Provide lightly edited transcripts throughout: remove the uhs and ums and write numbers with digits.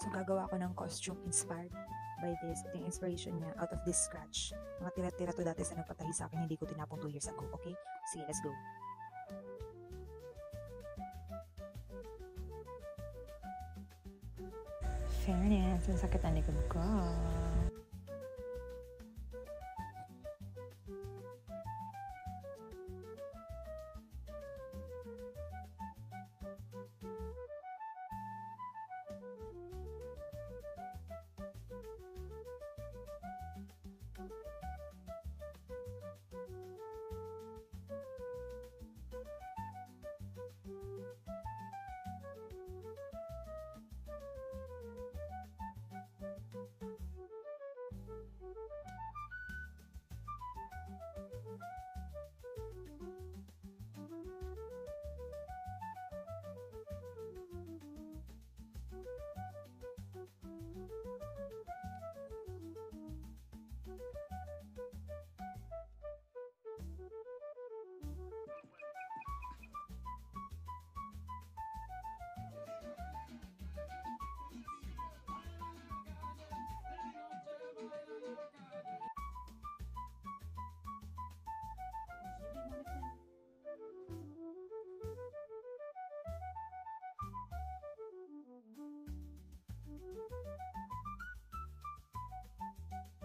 So, gagawa ko ng costume inspired by this. Ito yung inspiration niya out of this scratch. Mga tira-tira to dati sa nagpatahi sa akin, hindi ko tinapon 2 years ago. Okay? Sige, let's go. Fairness, ang sakit ang likod ko.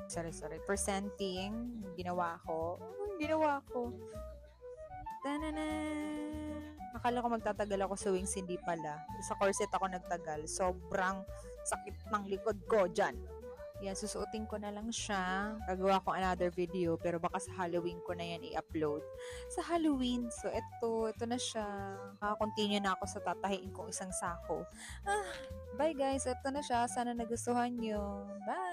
Sorry. Presenting. Ginawa ko. Tanana! Akala ko magtatagal ako sa wings, hindi pala. Sa corset ako nagtagal. Sobrang sakit ng likod ko dyan. Yan, susuotin ko na lang siya. Gagawa ko another video, pero baka sa Halloween ko na yan i-upload. Sa Halloween. So, ito na siya. Continue na ako sa tatahiin kong isang sako. Bye guys, ito na siya. Sana nagustuhan nyo. Bye!